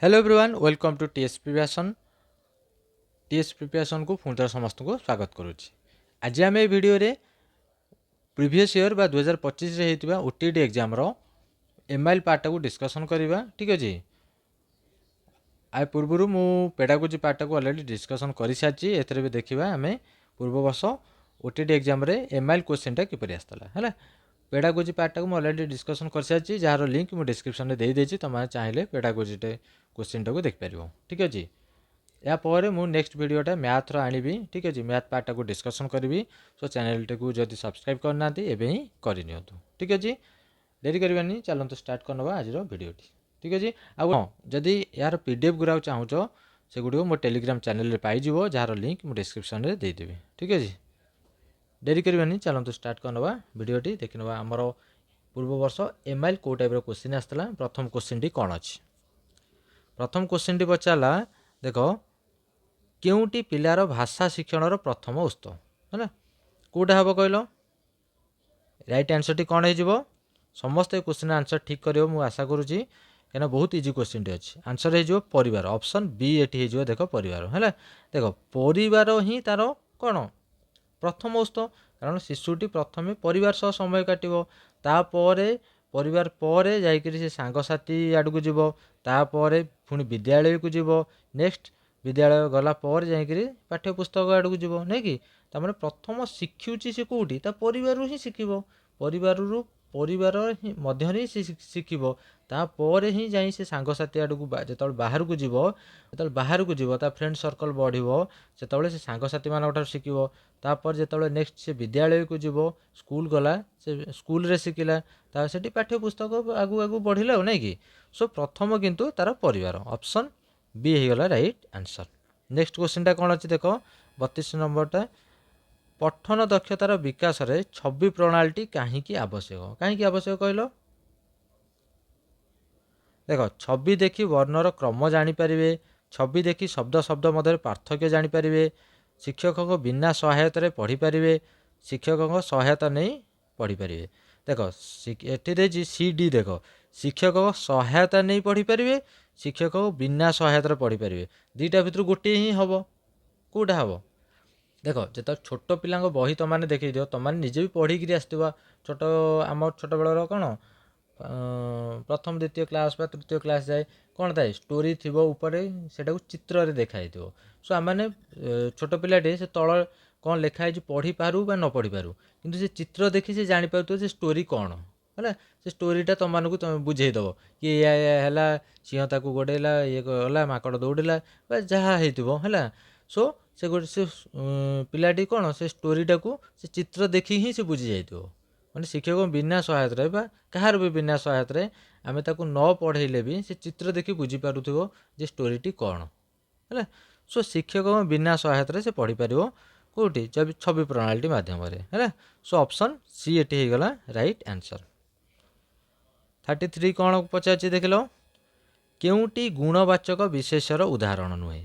Hello everyone welcome to TS preparation को पुणी समस्त को स्वागत करुच्ची। आज आम ये भिडियो प्रीवियस ईयर बा 2025 रे होता ओटीटी एग्जाम रो एमआईएल पार्ट को डिस्कसन करवा। ठीक अच्छे आ पूर्व मु पेडागोजी पार्ट को अलरेडी डिस्कसन कर सारी। एथरे भी देखा आम पूर्व वर्ष ओटीटी एग्जाम रे एमआईएल क्वेश्चन टा किपरि आसला है। पेडागोजी पार्ट को अलरेडी डिस्कसन कर सारी, जार लिंक मुझे डिस्क्रिप्शन में देदेছি। तुम चाहिए पेडागोजी क्वेश्चन टाक देखिपर। ठीक अच्छे यापर मु नेक्स्ट भिडियोटा मैथ्र आनिबी। ठीक अच्छे मैथ पार्ट को डिस्कसन करी। सो चैनल टी जदि सब्सक्राइब करना एवं ही करनी। ठीक अच्छे डेरी करवानी, चलते स्टार्ट करनवा आज भिडियोटी। ठीक अच्छे आदि यार पीडीएफ गुरा चाहूच से गुड़ मो टेलीग्राम चैनल में पाइज, जार लिंक मुझे डिस्क्रिप्शन में देदेवी। ठीक अच्छे डेरी करवानी, चलते स्टार्ट करनवा भिडियोटी देखिनवा। आमर पूर्व वर्ष एमआईएल को टाइप क्वेश्चन आसला। प्रथम क्वेश्चन टी कौन अच्छी? प्रथम क्वेश्चन टी पचारा देख केउटी पिलार भाषा शिक्षण प्रथम उत्स है कौटा हम कहल? राइट आंसर टी कौन हो? समस्त क्वेश्चन आंसर ठीक कर मु आशा करुँची, कहीं बहुत इजी क्वेश्चन टी अच्छी। आंसर हो परिवार, ऑप्शन बी ये हो। देख परिवार है, देख परिवार ही तार कौन प्रथम उत्स, कारण शिशुटी प्रथम परिवार सह समय काटिबो, तापरे परिवार पर जाइकरी से सांगसाथी आड़क जीव, तापर पुणी विद्यालय को जीव, नेक्स्ट विद्यालय गला पर जाइकरी पाठ्यपुस्तक आड़क जीव नहीं कि तार प्रथम शिखुची से कौटी परिवार ही शिखिब। परिवार ही मध्य ही शिखिब, तापर ही जाई से सांगसाथी आड़क जो बाहर को जीव, जो बाहर को जीव ता फ्रेंड सर्कल बढ़िबो, सेतबेले से सांगसाथी मान शिखिब। तापर जो नेक्स्ट से विद्यालय को जीव, स्कूल गला से स्कूल रे शिखिला, ता सेठी पाठ्यपुस्तक आगु आगु बढ़िला नहीं कि। सो प्रथम किंतु तार परिवार, ऑप्शन बी हो गला राइट आंसर। नेक्स्ट क्वेश्चन टा कौन अच्छी देख 32 नंबरटा, पठन दक्षतार विकास रे छवि प्रणाली कहीं आवश्यक? कहीं आवश्यक कहल? देख छवि देखी वर्णर क्रम जानीपर, छवि देखी शब्द शब्द मध्य पार्थक्य जानीपर, शिक्षक बिना सहायतार पढ़ी पारे, शिक्षक सहायता नहीं पढ़ी पारे। देख ये सी डी, देख शिक्षक सहायता नहीं पढ़ी पारे, शिक्षक बिना सहायतार पढ़ी पारे, दुईटा भितर गोटे ही हम कौटा हम? देख जो छोट पिला बही तुम देखी दियो, तुम निजे भी पढ़ी आसवा। छोट आम छोट बेलर कौन प्रथम द्वितीय क्लास बा तृतीय क्लास जाए कौन थाए स्टोरी थी ऊपर से चित्र देखाई। सो आम मैंने छोट पिलाटे से तल कौन लिखाई पढ़ी पारू बा न पढ़ी पारू, किंतु से चित्र देखी से जापर से स्टोरी कौन है, से स्टोरीटा तुम मानक तुम बुझेदेव कि है सिंह ताकू गोड़ेला, ये गला माकड़ दौड़िला बा जहाँ है। सो से गोटे से पिलाटी कौन से स्टोरीटा को से चित्र देखी ही से बुझी जाइए। माने शिक्षक बिना सहायता बा कहार भी बिना सहायता आम ताकू न पढ़ेले भी से चित्र देखी बुझीपार जे स्टोरीटी कौन है। सो शिक्षक बिना सहायता से पढ़ी पार कौटी छवि प्रणाली मध्यम है। सो ऑप्शन सी ये होगला राइट आंसर। 33 कौन पचार देख लो, केउटी गुणवाचक विशेषर उदाहरण नुहे?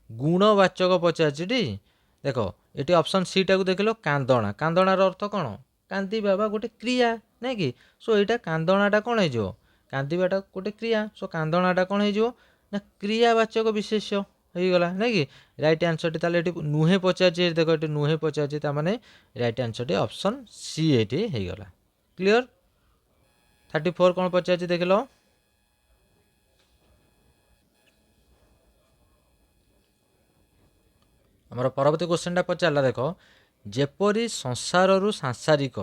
गुणवाचक पचार देख ये ऑप्शन सी टाक देख लो, कांदणा। कांदणार अर्थ कौन? कांदीबा बा गोटे क्रिया नहीं कि। सो यहाँ कांदणाटा कौन हो? कांदीबाटा गोटे क्रिया। सो कांदणाटा कौन हो ना क्रियावाचक विशेष हो गला नहीं कि। राइट आंसर टी ताले नुहे पचार, देख ये नुहे पचार माने राइट आंसर टी ऑप्शन सी ये हो गला। क्लियर? 34 कौन पचार देख लो, आमर परवर्ती क्वेश्चन पचारा देख जेपरी संसार रु सांसारिक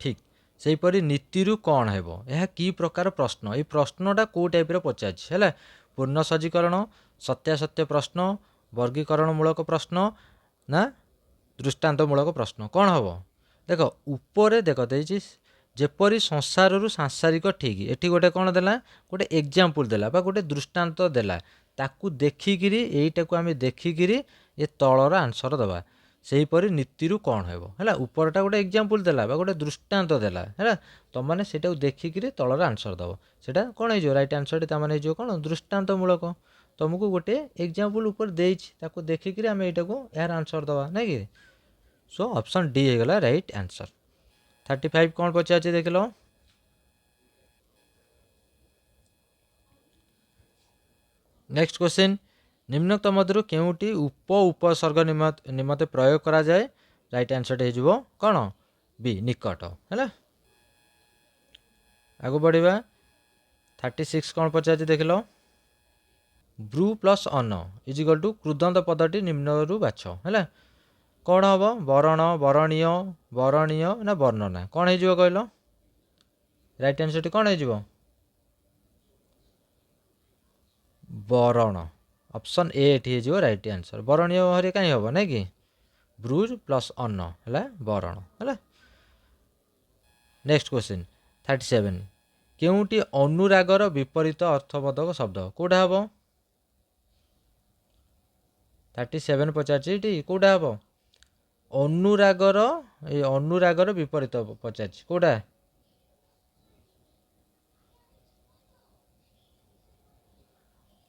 ठीक सेहीपरि नीति कौन है? यह कि प्रकार प्रश्न? ये प्रश्नटा कौ टाइप पचार पूर्ण सज्जीकरण, सत्यासत्य प्रश्न, वर्गीकरण मूलक प्रश्न ना दृष्टांतमूलक प्रश्न कौन हम? देख ऊपर देख देती जेपरी संसार रु सांसारिक ठीक ये गोटे कौन देला गोटे एग्जाम्पल देला बा गोटे दृष्टांत देला, ताकू देखिकी यहीटा को आम देखिकी ये तलर आंसर दबा। सेहीपरि नीति कौन है ऊपरटा गोटे एग्जाम्पल देला बा गोटे दृष्टांत देला है, तुम मैंने से देखिकी तलर आंसर दब से कौन हो राइट आंसर टी हो कौन दृष्टांतमूलक। तुमको गोटे एग्जाम्पल ऊपर देको देखिकी आम यहाँ को यार आंसर दबा नहीं कि। सो ऑप्शन डी होगला राइट आंसर। 35 कौन पचार देख लो, नेक्स्ट क्वेश्चन निम्नोक्त मध्य केउटी उप उपसर्ग निमते प्रयोग करा जाए राइट आंसर हो कौन बी निकट है आगु बढ़िया 36 कौन पचार देख लो ब्रू प्लस अन्न इज इक्वल टू कृदंत पदटी निम्नरू बाछ है कौन हम बरण बरणीय बरणीय ना वर्णना कौन हो कहल राइट आंसर टी कौन हो बरण ऑप्शन ए ये राइट आंसर बरणीय हरे कहीं हम ना कि ब्रूज प्लस अन्न है बरण है नेक्स्ट क्वेश्चन 37 केउटी अनुरागर विपरीत अर्थबोधक शब्द कौटा हम 37 पचार कौटा हम अनुरागर विपरीत पचार कौटा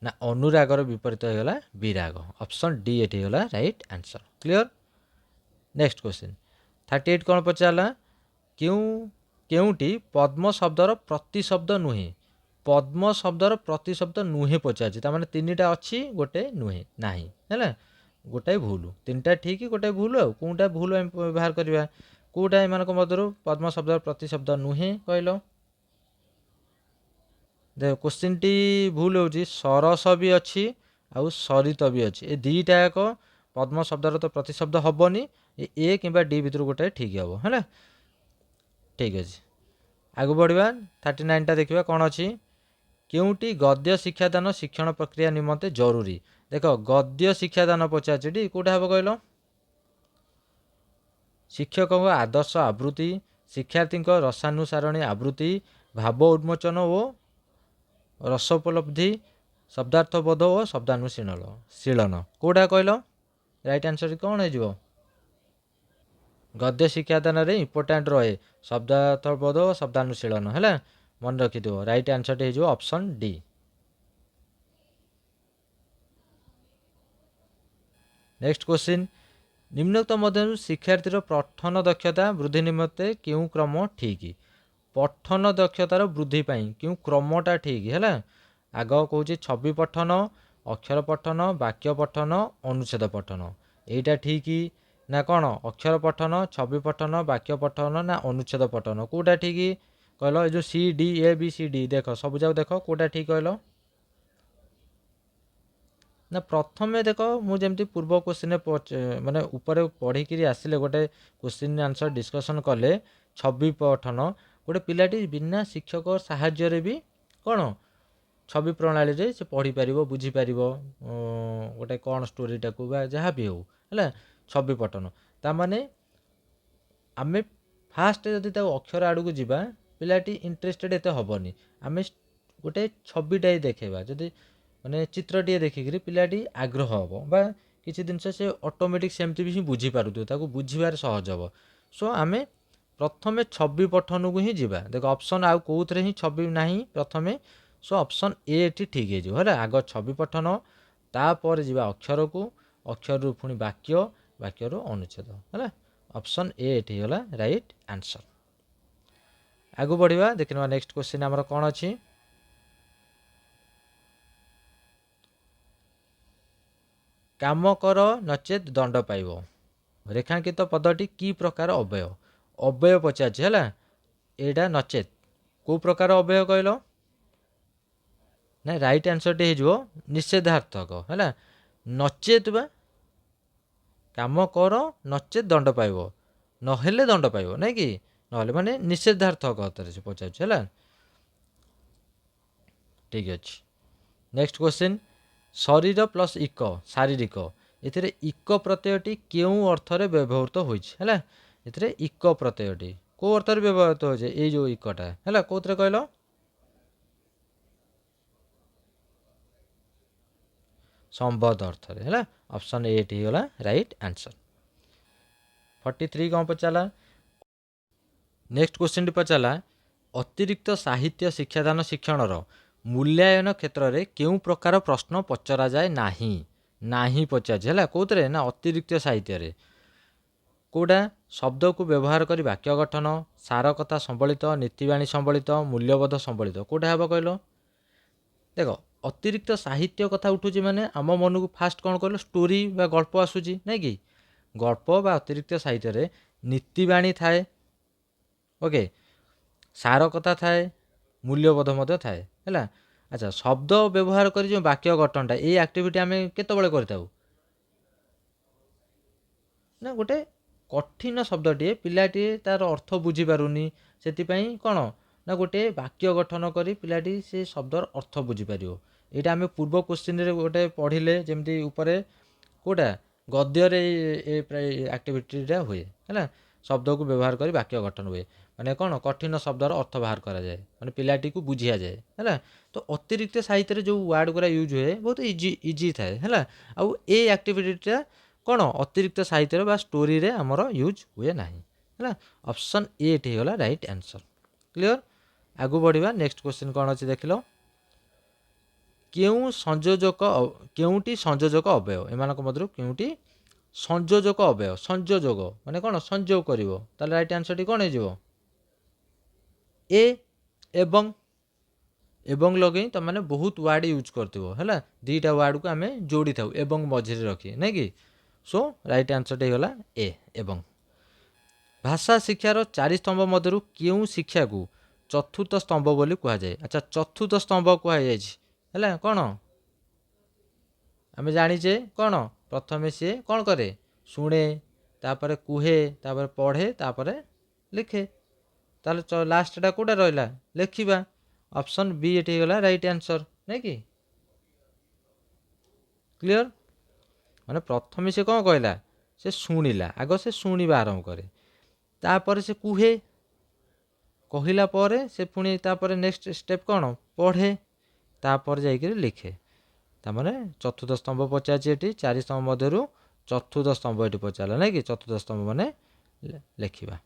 ना अनुरागर विपरीत होगा विराग ऑप्शन डी ये होगा right answer clear next question 38 कौन पचारा केउटी पद्म शब्दर प्रतिशब्द नुहे पद्म शब्दर प्रतिशब्द नुहे पचार माने तीन टा अच्छी गोटे नुहे ना है गोटाए भूल तीन टा ठीक गोटाए भूल आ कौटा भूल आम व्यवहार करवा कौटा एम मध्य पद्म शब्दर प्रतिशब्द नुहे कहल देख क्वेश्चन टी भूल हो सरस भी अच्छी आउ सरित भी अच्छी ए दुईटा एक पद्म शब्दर तो प्रतिशब्द हेनी ए कि डी भितर गोटे ठीक हम है ठीक अच्छे आगु बढ़िया 39 टा देखा कौन अच्छी केउटी गद्य शिक्षादान शिक्षण प्रक्रिया निमंते जरूरी देख गद्य शिक्षादान पचार कौटा हम कहल शिक्षक आदर्श आवृत्ति शिक्षार्थी रसानुसारणी आवृत्ति भाव उन्मोचन और रसोपलब्धि शब्दार्थबोध और शब्दानुशीलन कौटा कहल राइट आंसर कौन हो गद्य शिक्षादान रे इंपोर्टाट रहे शब्दार्थबोध और शब्दानुशीलन है मन रखि राइट आंसर हो ऑप्शन डी नेक्स्ट क्वेश्चन निम्नोक्त मध्य शिक्षार्थी पठन दक्षता वृद्धि निमंते क्यों क्रम ठीक पठन दक्षतार वृद्धि क्यों क्रमटा ठीक है आग कौच छवि पठन अक्षर पठन वाक्य पठन अनुच्छेद पठन यहीटा ठीक ना कौन अक्षर पठन छवि पठन वाक्य पठन ना अनुच्छेद पठन कौटा ठीक कहल जो C D A B C D देख सब जाक देख कौटा ठीक कहल ना प्रथम देख मुझे पूर्व क्वेश्चन माने ऊपर पढ़ी आसिले गोटे क्वेश्चन आंसर डिस्कसन कले छवि पठन गोटे पिलाटी बिना शिक्षक साहाय्य भी कौन छवि प्रणाली रे से पढ़ी पार बुझीपार गोटे कौन स्टोरीटा को जहाँ भी हो है छवि पठन ताने आम फास्ट जदि अक्षर आड़ को जीवा पिलाटी इंटरेस्टेड एत हेनी आम गोटे छविटा देखा जदि माने चित्रटे देखिक पिलाटी आग्रह हम बा किसी जिनस से ऑटोमेटिक सेमती भी बुझीपार बुझार सहज हम सो आम प्रथमे छवि पठन को ही जीवा देख ऑप्शन आउ कौथे ही छवि ना प्रथमे सो ऑप्शन ए ठीक है आग छवि पठन तापर जीवा अक्षर को अक्षर रु पुणी वाक्य वाक्य अनुच्छेद है ऑप्शन ए होगा राइट आंसर आगु बढ़िया देखा नेक्स्ट क्वेश्चन आमर कौन अच्छी काम कर नचेत दंड पाइब रेखांकित पदटी की प्रकार अव्यय अव्यय पचार है एटा नचेत को प्रकार अव्यय कहल ना राइट आंसर टे हो निषेधार्थक है नचेत बा काम कर नचेत दंड पाइब नहेले दंड पाइब ना कि नहेले माने निषेधार्थक अर्थरे से पचार है ठीक अच्छे नेक्स्ट क्वेश्चन शरीर प्लस इक शारीरिक एथिरे इक प्रत्ययटी क्यों अर्थरे व्यवहृत होइछ है इक प्रत्ययटी को अर्थरे व्यवहृत हो ये जो इकटा है कौन कहल संबद्ध अर्थरे है ऑप्शन ए होगा राइट आंसर 43 कौन पचारा नेक्स्ट क्वेश्चन टी पचारा अतिरिक्त साहित्य शिक्षादान शिक्षणर मूल्यायन क्षेत्र में क्यों प्रकार प्रश्न पचरा जाए नाही पचार है कौन ना अतिरिक्त साहित्य कौटा शब्द को व्यवहार कर वाक्य गठन सार कथा संबलित नीतिवाणी संबलित मूल्यबोध संबलित कौटा हम कहल देख ଅତିରିକ୍ତ ସାହିତ୍ୟ କଥା ଉଠୁଛି ମାନେ ଆମ ମନକୁ ଫାଷ୍ଟ କ'ଣ କହିଲ ଷ୍ଟୋରି ବା ଗଳ୍ପ ଆସୁଛି ନାଇଁ କି। ଗଳ୍ପ ବା ଅତିରିକ୍ତ ସାହିତ୍ୟରେ ନୀତିବାଣୀ ଥାଏ, ଓକେ, ସାର କଥା ଥାଏ, ମୂଲ୍ୟବୋଧ ମଧ୍ୟ ଥାଏ ହେଲା। ଆଚ୍ଛା, ଶବ୍ଦ ବ୍ୟବହାର କରି ଯେଉଁ ବାକ୍ୟ ଗଠନଟା ଏଇ ଆକ୍ଟିଭିଟି ଆମେ କେତେବେଳେ କରିଥାଉ ନା ଗୋଟେ କଠିନ ଶବ୍ଦଟିଏ ପିଲାଟିଏ ତାର ଅର୍ଥ ବୁଝିପାରୁନି, ସେଥିପାଇଁ କ'ଣ ନା ଗୋଟେ ବାକ୍ୟ ଗଠନ କରି ପିଲାଟି ସେ ଶବ୍ଦର ଅର୍ଥ ବୁଝିପାରିବ। ଏଇଟା ଆମେ ପୂର୍ବ କୋଶ୍ଚିନ୍ରେ ଗୋଟେ ପଢ଼ିଲେ ଯେମିତି ଉପରେ କେଉଁଟା ଗଦ୍ୟରେ ଏ ପ୍ରାୟ ଆକ୍ଟିଭିଟିଟା ହୁଏ ହେଲା। ଶବ୍ଦକୁ ବ୍ୟବହାର କରି ବାକ୍ୟ ଗଠନ ହୁଏ, ମାନେ କ'ଣ କଠିନ ଶବ୍ଦର ଅର୍ଥ ବାହାର କରାଯାଏ, ମାନେ ପିଲାଟିକୁ ବୁଝିଆଯାଏ ହେଲା। ତ ଅତିରିକ୍ତ ସାହିତ୍ୟରେ ଯେଉଁ ୱାର୍ଡ଼ ଗୁଡ଼ା ୟୁଜ୍ ହୁଏ ବହୁତ ଇଜି ଥାଏ ହେଲା। ଆଉ ଏଇ ଆକ୍ଟିଭିଟିଟା କ'ଣ ଅତିରିକ୍ତ ସାହିତ୍ୟରେ ବା ଷ୍ଟୋରିରେ ଆମର ୟୁଜ୍ ହୁଏ ନାହିଁ ହେଲା। ଅପସନ୍ ଏ ଏଠି ହେଇଗଲା ରାଇଟ୍ ଆନ୍ସର୍। କ୍ଲିଅର? ଆଗକୁ ବଢ଼ିବା। ନେକ୍ସଟ କ୍ୱେଶ୍ଚିନ୍ କ'ଣ ଅଛି ଦେଖିଲ। କେଉଁଟି ସଂଯୋଜକ ଅବୟବ, ଏମାନଙ୍କ ମଧ୍ୟରୁ କେଉଁଟି ସଂଯୋଜକ ଅବୟବ, ସଂଯୋଜକ ମାନେ କ'ଣ ସଂଯୋଗ କରିବ, ତାହେଲେ ରାଇଟ୍ ଆନ୍ସର୍ଟି କ'ଣ ହେଇଯିବ ଏ। ଏବଂ ଲଗେଇ ତୁମେ ବହୁତ ୱାର୍ଡ଼ ୟୁଜ୍ କରିଥିବ ହେଲା, ଦୁଇଟା ୱାର୍ଡ଼କୁ ଆମେ ଯୋଡ଼ିଥାଉ ଏବଂ ମଝିରେ ରଖି ନାଇଁ କି। ସୋ ରାଇଟ୍ ଆନ୍ସର୍ଟା ହେଇଗଲା ଏ ଏବଂ। ଭାଷା ଶିକ୍ଷାର 4 ସ୍ତମ୍ଭ ମଧ୍ୟରୁ କେଉଁ ଶିକ୍ଷାକୁ ଚତୁର୍ଥ ସ୍ତମ୍ଭ ବୋଲି କୁହାଯାଏ। ଆଚ୍ଛା, ଚତୁର୍ଥ ସ୍ତମ୍ଭ କୁହାଯାଇଛି ହେଲା। କ'ଣ ଆମେ ଜାଣିଛେ, କ'ଣ ପ୍ରଥମେ ସିଏ କ'ଣ କରେ, ଶୁଣେ, ତାପରେ କୁହେ, ତାପରେ ପଢ଼େ, ତାପରେ ଲେଖେ। ତାହେଲେ ଲାଷ୍ଟଟା କେଉଁଟା ରହିଲା, ଲେଖିବା। ଅପସନ୍ ବି ଏଠି ହେଇଗଲା ରାଇଟ୍ ଆନ୍ସର୍ ନାଇଁ କି। କ୍ଲିଅର? ମାନେ ପ୍ରଥମେ ସେ କ'ଣ କହିଲା, ସେ ଶୁଣିଲା, ଆଗ ସେ ଶୁଣିବା ଆରମ୍ଭ କରେ, ତାପରେ ସେ କୁହେ, କହିଲା ପରେ ସେ ପୁଣି ତାପରେ ନେକ୍ସଟ ଷ୍ଟେପ୍ କ'ଣ ପଢ଼େ, ତାପରେ ଯାଇକରି ଲେଖେ। ତାମାନେ ଚତୁର୍ଥ ସ୍ତମ୍ଭ ପଚାରିଛି ଏଠି, 4 ସ୍ତମ୍ଭ ମଧ୍ୟରୁ ଚତୁର୍ଥ ସ୍ତମ୍ଭ ଏଠି ପଚାରିଲା ନାଇଁ କି। ଚତୁର୍ଥ ସ୍ତମ୍ଭ ମାନେ ଲେଖିବା।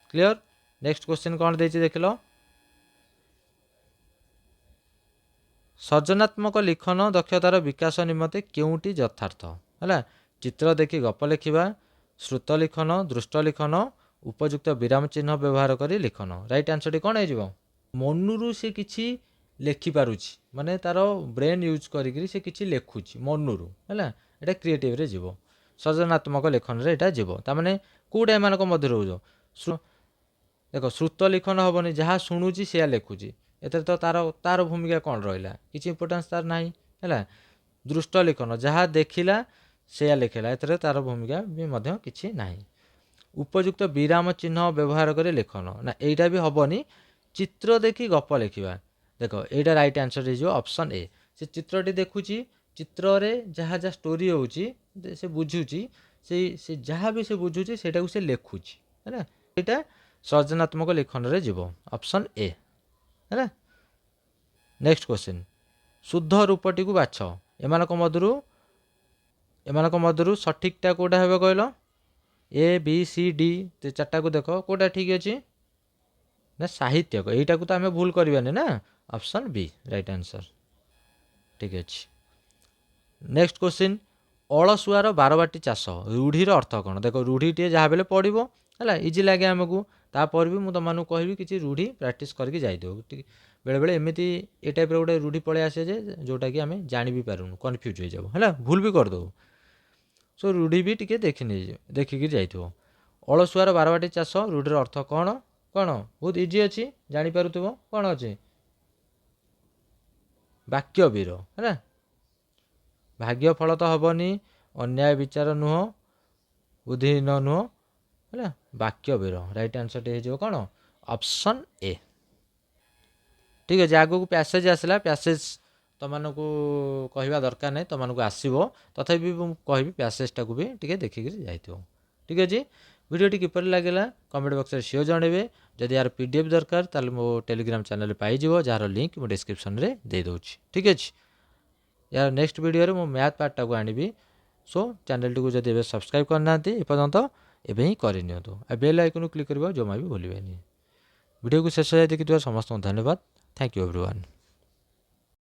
କ୍ଲିଅର? ନେକ୍ସଟ କ୍ୱେଶ୍ଚିନ୍ କ'ଣ ଦେଇଛି ଦେଖିଲ। ସର୍ଜନାତ୍ମକ ଲିଖନ ଦକ୍ଷତାର ବିକାଶ ନିମନ୍ତେ କେଉଁଟି ଯଥାର୍ଥ ହେଲା। ଚିତ୍ର ଦେଖି ଗପ ଲେଖିବା, ଶ୍ରୁତ ଲିଖନ, ଦୃଷ୍ଟ ଲିଖନ, ଉପଯୁକ୍ତ ବିରାମ ଚିହ୍ନ ବ୍ୟବହାର କରି ଲିଖନ। ରାଇଟ୍ ଆନ୍ସର୍ଟି କ'ଣ ହେଇଯିବ, ମନରୁ ସେ କିଛି ଲେଖିପାରୁଛି, ମାନେ ତାର ବ୍ରେନ୍ ୟୁଜ୍ କରିକିରି ସେ କିଛି ଲେଖୁଛି ମନରୁ ହେଲା, ଏଇଟା କ୍ରିଏଟିଭରେ ଯିବ। ସର୍ଜନାତ୍ମକ ଲେଖନରେ ଏଇଟା ଯିବ। ତାମାନେ କେଉଁଟା ଏମାନଙ୍କ ମଧ୍ୟରୁ ରହୁଛ, ଦେଖ ଶ୍ରୁତ ଲିଖନ ହେବନି, ଯାହା ଶୁଣୁଛି ସେୟା ଲେଖୁଛି, ଏଥିରେ ତ ତାର ଭୂମିକା କ'ଣ ରହିଲା, କିଛି ଇମ୍ପୋର୍ଟାନ୍ସ ତାର ନାହିଁ ହେଲା। ଦୃଷ୍ଟ ଲିଖନ, ଯାହା ଦେଖିଲା ସେୟା ଲେଖିଲା, ଏଥିରେ ତାର ଭୂମିକା ବି ମଧ୍ୟ କିଛି ନାହିଁ। ଉପଯୁକ୍ତ ବିରାମ ଚିହ୍ନ ବ୍ୟବହାର କରି ଲେଖନ, ନା ଏଇଟା ବି ହେବନି। ଚିତ୍ର ଦେଖି ଗପ ଲେଖିବା, ଦେଖ ଏଇଟା ରାଇଟ୍ ଆନ୍ସର୍ ହେଇଯିବ ଅପସନ୍ ଏ। ସେ ଚିତ୍ରଟି ଦେଖୁଛି, ଚିତ୍ରରେ ଯାହା ଯାହା ଷ୍ଟୋରି ହେଉଛି ସେ ବୁଝୁଛି, ସେ ଯାହା ବି ସେ ବୁଝୁଛି ସେଇଟାକୁ ସେ ଲେଖୁଛି ହେଲା। ଏଇଟା ସର୍ଜନାତ୍ମକ ଲିଖନରେ ଯିବ, ଅପସନ୍ ଏ ହେଲା। ନେକ୍ସଟ କ୍ୱେଶ୍ଚିନ୍, ଶୁଦ୍ଧ ରୂପଟିକୁ ବାଛ, ଏମାନଙ୍କ ମଧ୍ୟରୁ ସଠିକଟା କେଉଁଟା ହେବ କହିଲ। ଏ ବି ସି ଡି ଚାରିଟାକୁ ଦେଖ କେଉଁଟା ଠିକ୍ ଅଛି ନା ସାହିତ୍ୟକ, ଏଇଟାକୁ ତ ଆମେ ଭୁଲ କରିବାନି ନା। ଅପସନ୍ ବି ରାଇଟ୍ ଆନ୍ସର୍, ଠିକ୍ ଅଛି। ନେକ୍ସଟ କ୍ୱେଶ୍ଚିନ୍, ଅଳସୁଆର ବାରବାଟୀ ଚାଷ ରୂଢ଼ିର ଅର୍ଥ କ'ଣ। ଦେଖ ରୂଢ଼ିଟିଏ ଯାହା ବେଲେ ପଡ଼ିବ ହେଲା, ଇଜି ଲାଗେ ଆମକୁ। ତାପରେ ବି ମୁଁ ତୁମମାନଙ୍କୁ କହିବି କିଛି ରୂଢ଼ି ପ୍ରାକ୍ଟିସ୍ କରିକି ଯାଇଥିବ। ଟିକେ ବେଳେବେଳେ ଏମିତି ଏ ଟାଇପ୍ର ଗୋଟେ ରୂଢ଼ି ପଳେଇ ଆସେ ଯେ ଯେଉଁଟାକି ଆମେ ଜାଣି ବି ପାରୁନୁ, କନଫ୍ୟୁଜ୍ ହେଇଯାଉ ହେଲା, ଭୁଲ ବି କରିଦେବୁ। ସୋ ରୂଢ଼ି ବି ଟିକେ ଦେଖିକି ଯାଇଥିବ। ଅଳସୁଆର ବାରବାଟୀ ଚାଷ ରୂଢ଼ିର ଅର୍ଥ କ'ଣ, ବହୁତ ଇଜି ଅଛି, ଜାଣିପାରୁଥିବ। କ'ଣ ଅଛି, ବାକ୍ୟବୀର ହେଲା। ଭାଗ୍ୟ ଫଳ ତ ହେବନି, ଅନ୍ୟାୟ ବିଚାର ନୁହଁ, ବୁଦ୍ଧିହୀନ ନୁହଁ ହେଲା, ବାକ୍ୟବୀର। ରାଇଟ୍ ଆନ୍ସର୍ଟି ହେଇଯିବ କ'ଣ ଅପସନ୍ ଏ। ଠିକ୍ ଅଛି, ଆଗକୁ ପ୍ୟାସେଜ୍ ଆସିଲା, ପ୍ୟାସେଜ୍ ତୁମମାନଙ୍କୁ କହିବା ଦରକାର ନାହିଁ, ତୁମମାନଙ୍କୁ ଆସିବ, ତଥାପି ମୁଁ କହିବି ପ୍ୟାସେଜ୍ଟାକୁ ବି ଟିକେ ଦେଖିକିରି ଯାଇଥିବ। ଠିକ୍ ଅଛି, ଭିଡ଼ିଓଟି କିପରି ଲାଗିଲା କମେଣ୍ଟ ବକ୍ସରେ ସିଓର ଜଣାଇବେ। ଯଦି ଏହାର PDF ଦରକାର ତାହେଲେ ମୋ ଟେଲିଗ୍ରାମ ଚ୍ୟାନେଲରେ ପାଇଯିବ, ଯାହାର ଲିଙ୍କ୍ ମୁଁ ଡିସ୍କ୍ରିପ୍ସନ୍ରେ ଦେଇଦେଉଛି। ଠିକ୍ ଅଛି, यार नेक्स्ट वीडियो मु मैथ पार्टा को आनिबी। सो चैनल टी जब सब्सक्राइब करना एपर्यंत एवं ही करनी बेल आइकन क्लिक करवा जमा भी भूलें। वीडियो को शेष देखि समस्त धन्यवाद। Thank you everyone.